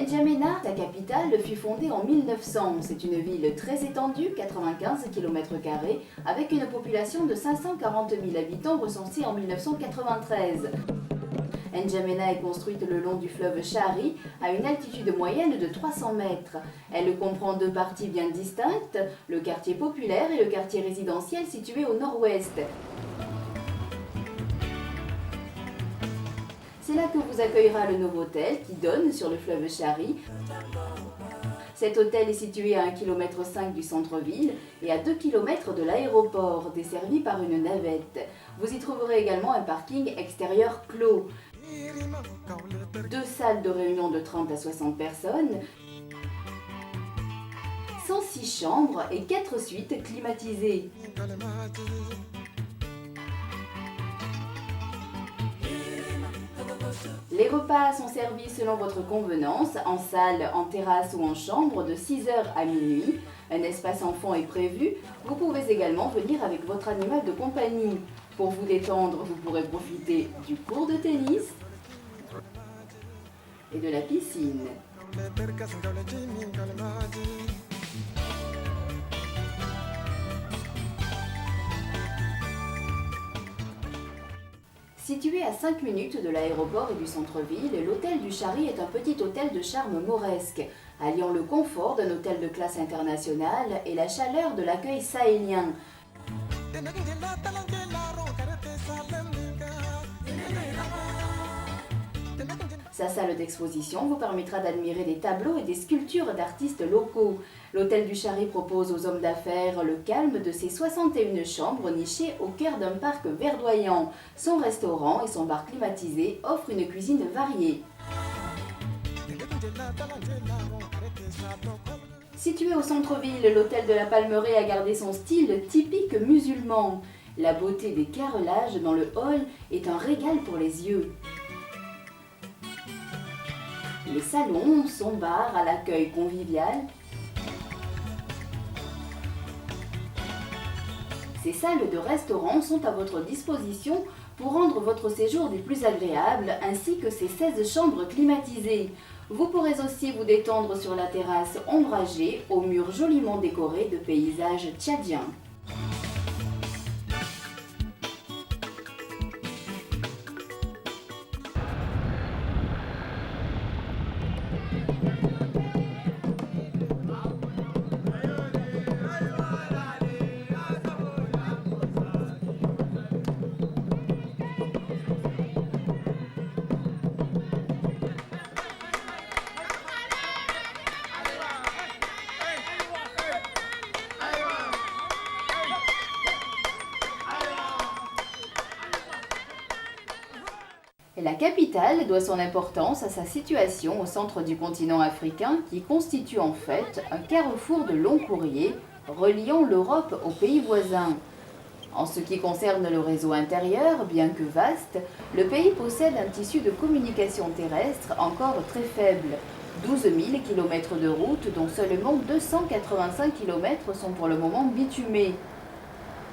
N'Djamena, la capitale, fut fondée en 1900. C'est une ville très étendue, 95 km², avec une population de 540 000 habitants recensés en 1993. N'Djamena est construite le long du fleuve Chari, à une altitude moyenne de 300 mètres. Elle comprend deux parties bien distinctes, le quartier populaire et le quartier résidentiel situé au nord-ouest. C'est là que vous accueillera le Novotel qui donne sur le fleuve Chari. Cet hôtel est situé à 1,5 km du centre-ville et à 2 km de l'aéroport, desservi par une navette. Vous y trouverez également un parking extérieur clos. 2 salles de réunion de 30 à 60 personnes, 106 chambres et 4 suites climatisées. Les repas sont servis selon votre convenance, en salle, en terrasse ou en chambre de 6h à minuit. Un espace enfant est prévu. Vous pouvez également venir avec votre animal de compagnie. Pour vous détendre, vous pourrez profiter du court de tennis et de la piscine. Situé à 5 minutes de l'aéroport et du centre-ville, l'hôtel du Chari est un petit hôtel de charme mauresque, alliant le confort d'un hôtel de classe internationale et la chaleur de l'accueil sahélien. Sa salle d'exposition vous permettra d'admirer des tableaux et des sculptures d'artistes locaux. L'hôtel du Chari propose aux hommes d'affaires le calme de ses 61 chambres nichées au cœur d'un parc verdoyant. Son restaurant et son bar climatisé offrent une cuisine variée. Situé au centre-ville, l'hôtel de la Palmeraie a gardé son style typique musulman. La beauté des carrelages dans le hall est un régal pour les yeux. Les salons, son bar à l'accueil convivial. Ces salles de restaurant sont à votre disposition pour rendre votre séjour des plus agréables, ainsi que ces 16 chambres climatisées. Vous pourrez aussi vous détendre sur la terrasse ombragée, aux murs joliment décorés de paysages tchadiens. Et la capitale doit son importance à sa situation au centre du continent africain qui constitue en fait un carrefour de long courrier reliant l'Europe aux pays voisins. En ce qui concerne le réseau intérieur, bien que vaste, le pays possède un tissu de communication terrestre encore très faible. 12 000 km de route dont seulement 285 km sont pour le moment bitumés.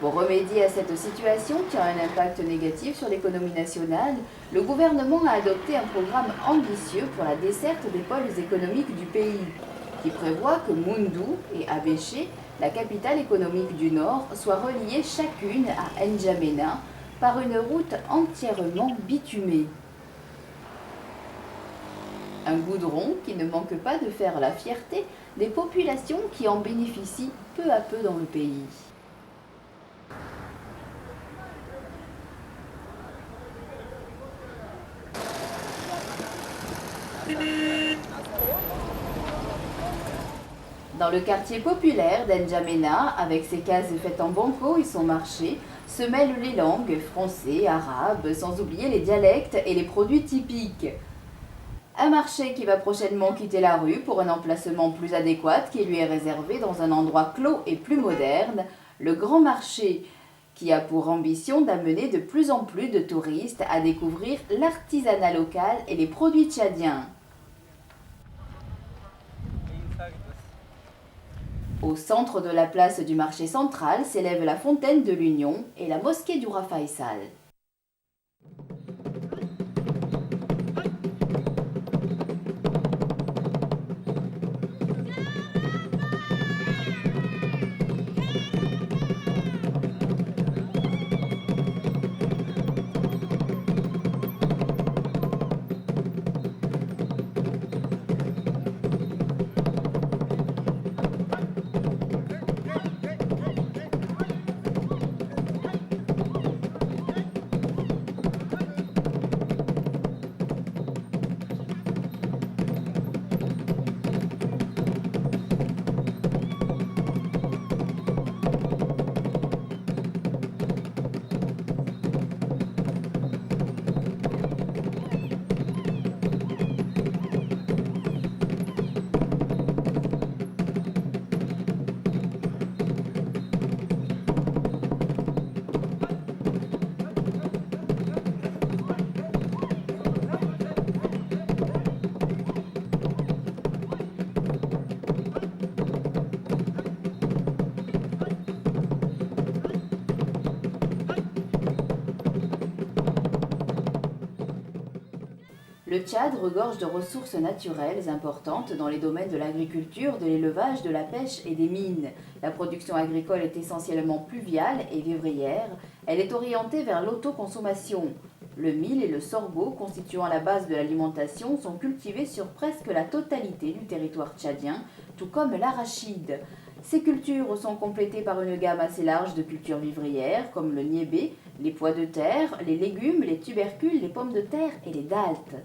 Pour remédier à cette situation qui a un impact négatif sur l'économie nationale, le gouvernement a adopté un programme ambitieux pour la desserte des pôles économiques du pays, qui prévoit que Moundou et Abéché, la capitale économique du Nord, soient reliées chacune à N'Djamena par une route entièrement bitumée. Un goudron qui ne manque pas de faire la fierté des populations qui en bénéficient peu à peu dans le pays. Dans le quartier populaire d'N'Djamena, avec ses cases faites en banco et son marché, se mêlent les langues français, arabe, sans oublier les dialectes et les produits typiques. Un marché qui va prochainement quitter la rue pour un emplacement plus adéquat qui lui est réservé dans un endroit clos et plus moderne, le Grand Marché, qui a pour ambition d'amener de plus en plus de touristes à découvrir l'artisanat local et les produits tchadiens. Au centre de la place du marché central s'élève la fontaine de l'Union et la mosquée du Roi Faisal. Le Tchad regorge de ressources naturelles importantes dans les domaines de l'agriculture, de l'élevage, de la pêche et des mines. La production agricole est essentiellement pluviale et vivrière. Elle est orientée vers l'autoconsommation. Le mil et le sorgho, constituant la base de l'alimentation, sont cultivés sur presque la totalité du territoire tchadien, tout comme l'arachide. Ces cultures sont complétées par une gamme assez large de cultures vivrières, comme le niébé, les pois de terre, les légumes, les tubercules, les pommes de terre et les daltes.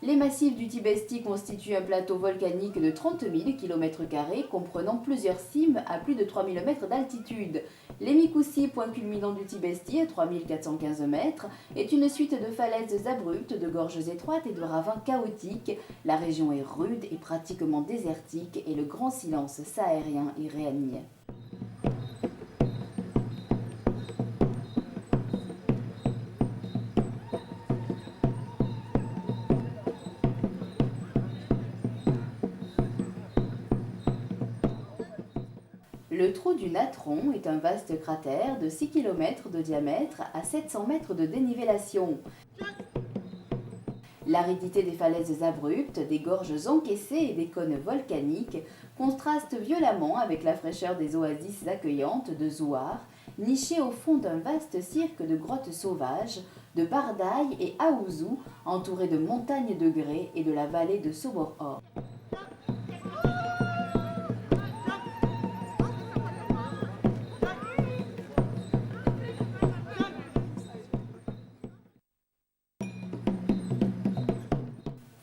Les massifs du Tibesti constituent un plateau volcanique de 30 000 km² comprenant plusieurs cimes à plus de 3000 mètres d'altitude. L'Emikoussi, point culminant du Tibesti à 3415 mètres, est une suite de falaises abruptes, de gorges étroites et de ravins chaotiques. La région est rude et pratiquement désertique et le grand silence sahérien y règne. Le trou du Natron est un vaste cratère de 6 km de diamètre à 700 mètres de dénivellation. L'aridité des falaises abruptes, des gorges encaissées et des cônes volcaniques contraste violemment avec la fraîcheur des oasis accueillantes de Zouar, nichées au fond d'un vaste cirque de grottes sauvages, de Bardaï et Aouzou, entourées de montagnes de grès et de la vallée de Soboror.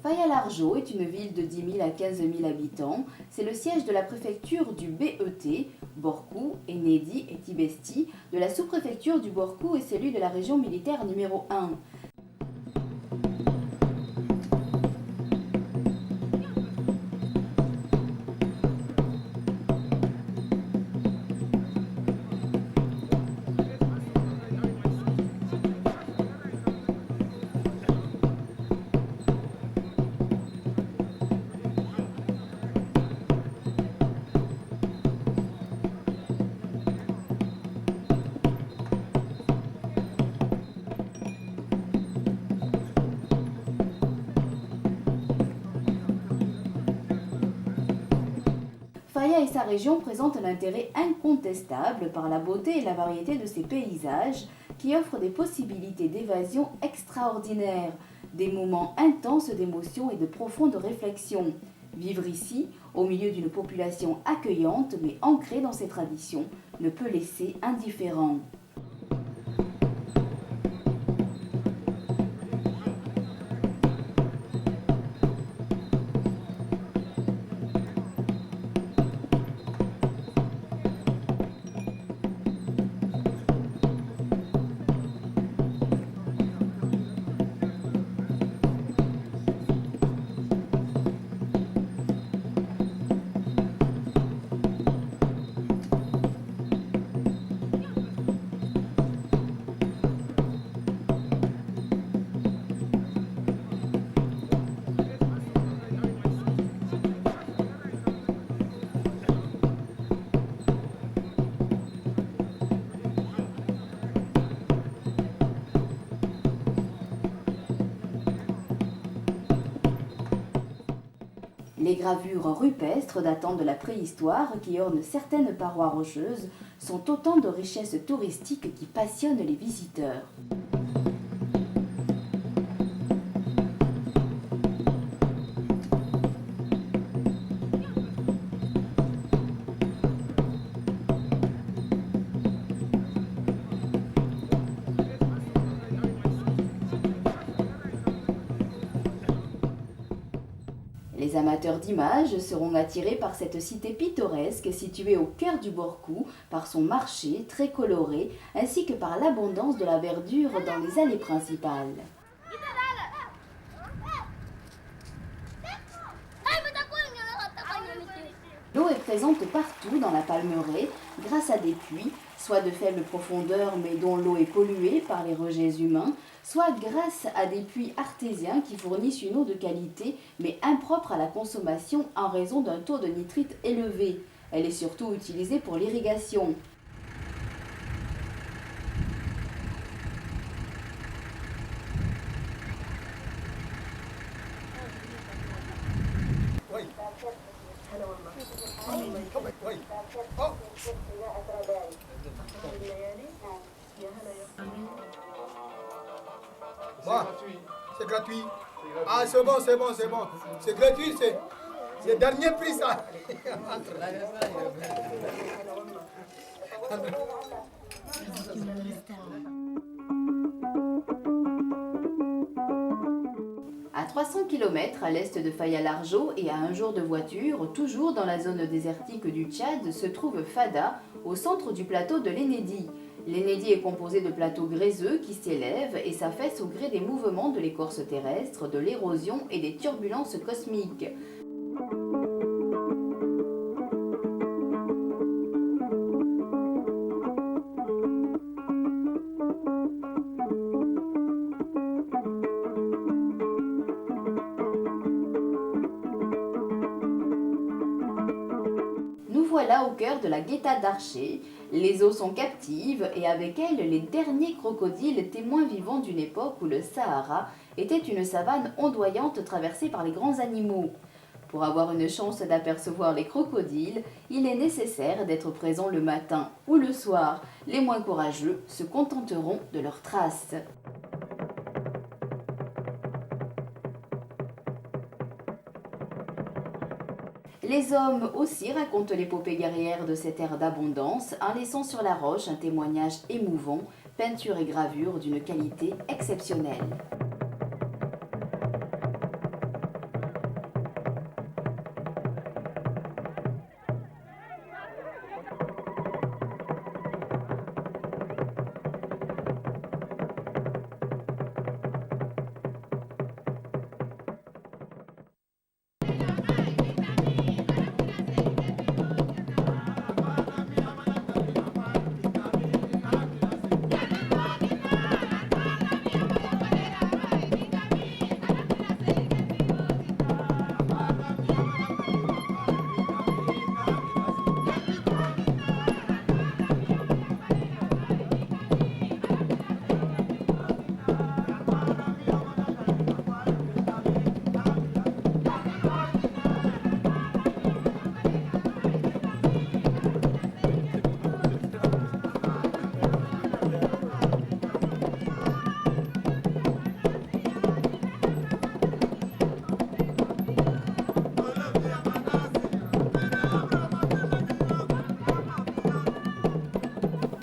Faya-Largeau est une ville de 10 000 à 15 000 habitants. C'est le siège de la préfecture du BET, Borkou, Enedi et Tibesti, de la sous-préfecture du Borkou et celui de la région militaire numéro 1. Faya et sa région présentent un intérêt incontestable par la beauté et la variété de ses paysages qui offrent des possibilités d'évasion extraordinaires, des moments intenses d'émotion et de profonde réflexion. Vivre ici, au milieu d'une population accueillante mais ancrée dans ses traditions, ne peut laisser indifférent. Les gravures rupestres datant de la préhistoire qui ornent certaines parois rocheuses sont autant de richesses touristiques qui passionnent les visiteurs. Les amateurs d'images seront attirés par cette cité pittoresque située au cœur du Borkou, par son marché très coloré, ainsi que par l'abondance de la verdure dans les allées principales. L'eau est présente partout dans la Palmeraie grâce à des puits, soit de faible profondeur mais dont l'eau est polluée par les rejets humains, soit grâce à des puits artésiens qui fournissent une eau de qualité mais impropre à la consommation en raison d'un taux de nitrite élevé. Elle est surtout utilisée pour l'irrigation. C'est gratuit. Ah, c'est bon, c'est bon, c'est bon. C'est gratuit, c'est le dernier prix, ça. À 300 km à l'est de Faya-Largeau et à un jour de voiture, toujours dans la zone désertique du Tchad, se trouve Fada, au centre du plateau de l'Enedi. L'Enedi est composé de plateaux gréseux qui s'élèvent et s'affaissent au gré des mouvements de l'écorce terrestre, de l'érosion et des turbulences cosmiques. Nous voilà au cœur de la Guetta d'Archer. Les eaux sont captives et avec elles les derniers crocodiles témoins vivants d'une époque où le Sahara était une savane ondoyante traversée par les grands animaux. Pour avoir une chance d'apercevoir les crocodiles, il est nécessaire d'être présent le matin ou le soir. Les moins courageux se contenteront de leurs traces. Les hommes aussi racontent l'épopée guerrière de cette ère d'abondance en laissant sur la roche un témoignage émouvant, peinture et gravure d'une qualité exceptionnelle.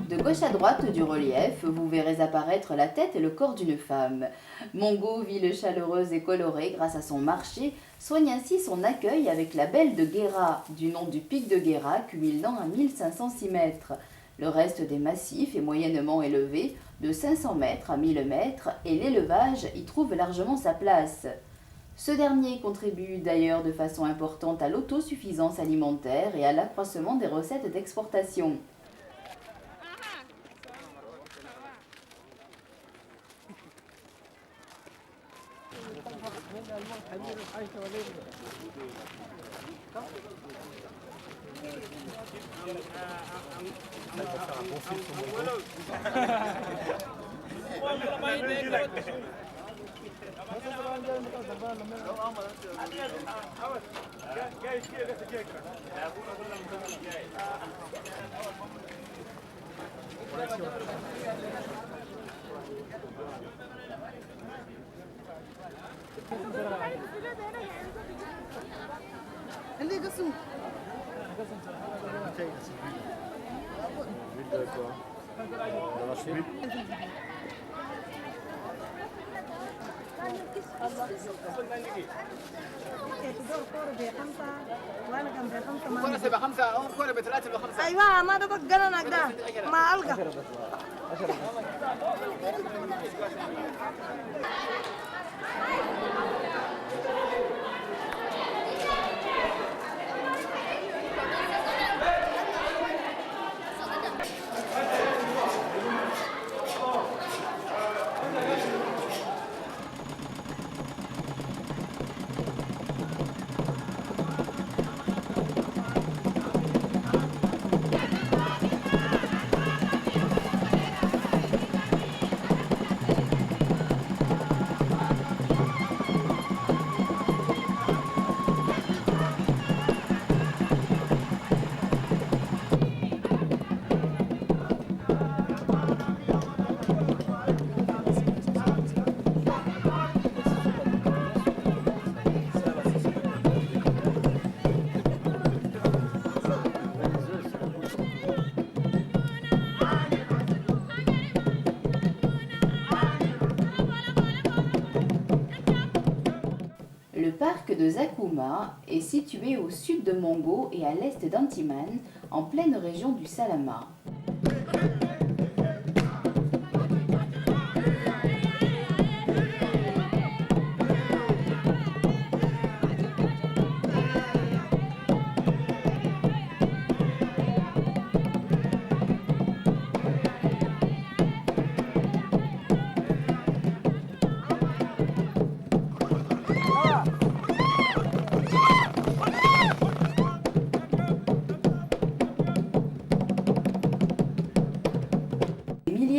De gauche à droite du relief, vous verrez apparaître la tête et le corps d'une femme. Mongo, ville chaleureuse et colorée grâce à son marché, soigne ainsi son accueil avec la belle de Guéra, du nom du pic de Guéra, culminant à 1506 mètres. Le reste des massifs est moyennement élevé, de 500 mètres à 1000 mètres, et l'élevage y trouve largement sa place. Ce dernier contribue d'ailleurs de façon importante à l'autosuffisance alimentaire et à l'accroissement des recettes d'exportation. اللي قسم D'accord. تدور كورة ب5 وانا كان ب5 ما كرة تبقى 5 أو كرة ب3 ب5. ايوه ما ده بقى انا ده ما القى Le parc de Zakuma est situé au sud de Mongo et à l'est d'Antiman, en pleine région du Salama.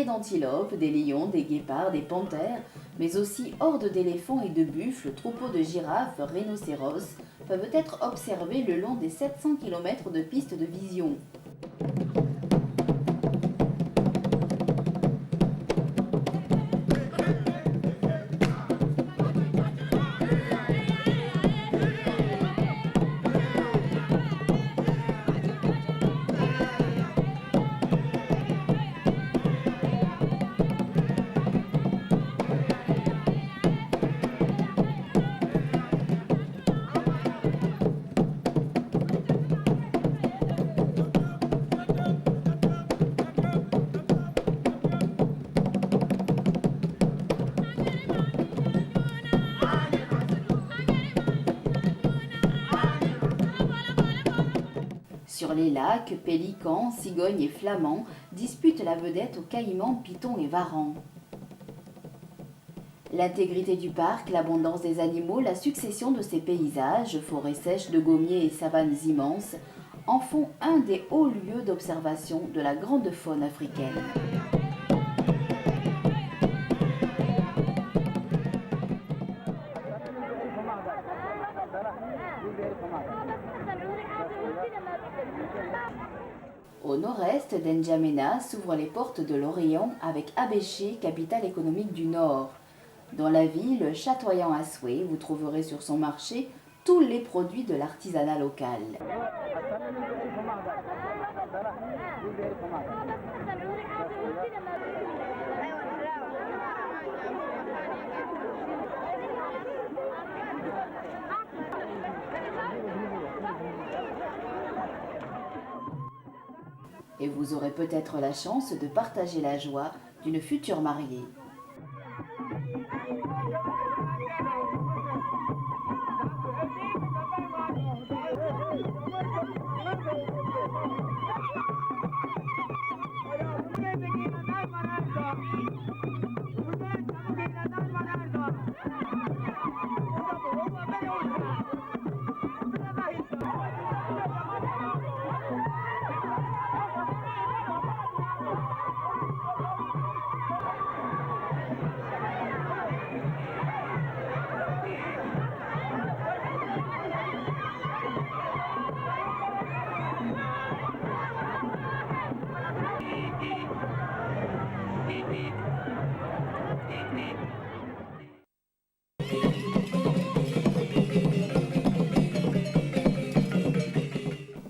D'antilopes, des lions, des guépards, des panthères, mais aussi hordes d'éléphants et de buffles, troupeaux de girafes, rhinocéros, peuvent être observés le long des 700 km de pistes de vision. Sur les lacs, pélicans, cigognes et flamands disputent la vedette aux caïmans, pitons et varans. L'intégrité du parc, l'abondance des animaux, la succession de ses paysages, forêts sèches de gommiers et savanes immenses, en font un des hauts lieux d'observation de la grande faune africaine. Au nord-est d'Njamena s'ouvrent les portes de l'Orient avec Abéché, capitale économique du Nord. Dans la ville, chatoyant à souhait, vous trouverez sur son marché tous les produits de l'artisanat local. Et vous aurez peut-être la chance de partager la joie d'une future mariée.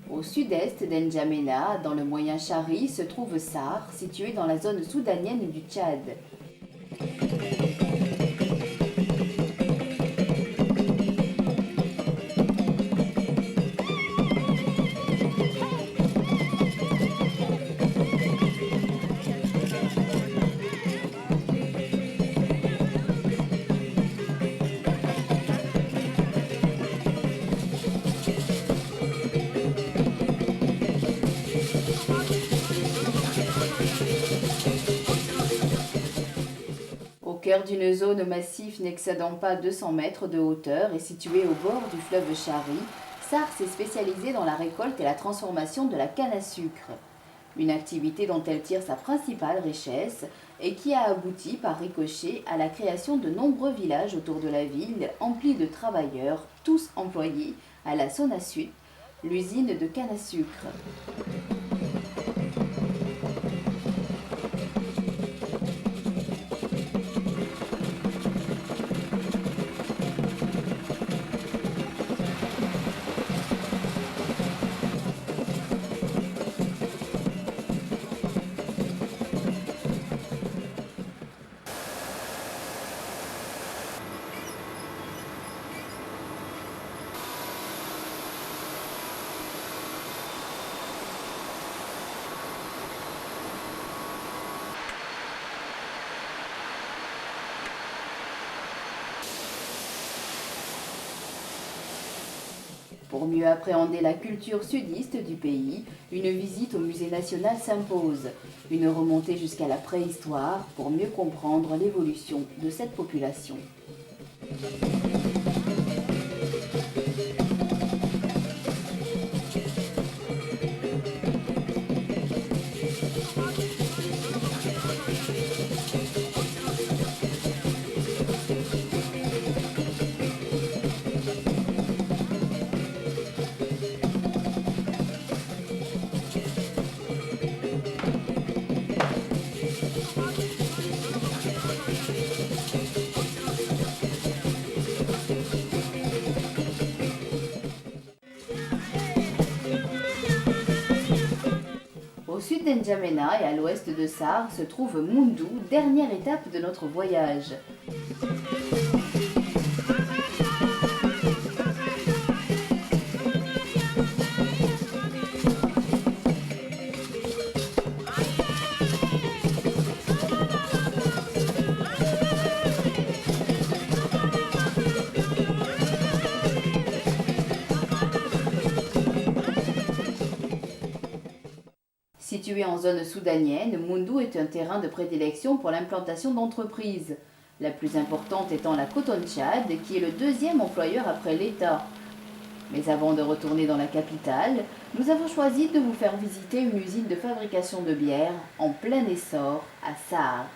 Au sud-est d'Njamena, dans le moyen Chari, se trouve Sar, situé dans la zone soudanienne du Tchad. cœur d'une zone massif n'excédant pas 200 mètres de hauteur et situé au bord du fleuve Chari, Sarre s'est spécialisée dans la récolte et la transformation de la canne à sucre. Une activité dont elle tire sa principale richesse et qui a abouti par ricochet à la création de nombreux villages autour de la ville emplis de travailleurs, tous employés à la Sonasut, l'usine de canne à sucre. Pour mieux appréhender la culture sudiste du pays, une visite au musée national s'impose. Une remontée jusqu'à la préhistoire pour mieux comprendre l'évolution de cette population. Au sud d'Njamena et à l'ouest de Sarre se trouve Moundou, dernière étape de notre voyage. Situé en zone soudanienne, Moundou est un terrain de prédilection pour l'implantation d'entreprises. La plus importante étant la Coton Tchad, qui est le deuxième employeur après l'État. Mais avant de retourner dans la capitale, nous avons choisi de vous faire visiter une usine de fabrication de bière en plein essor à Sarre.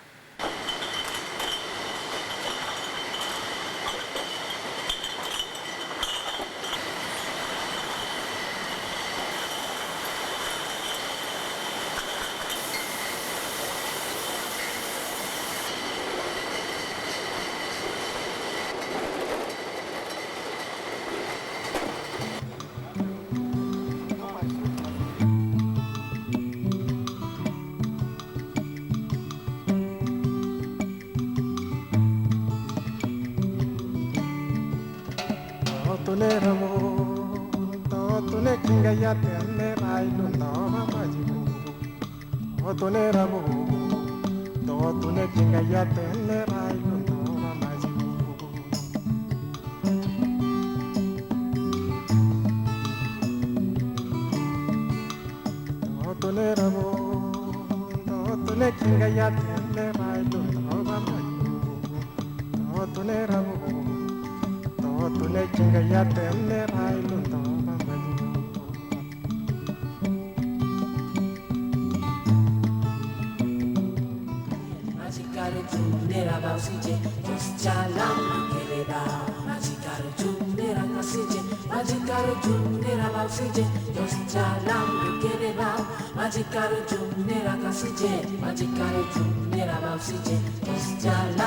Magical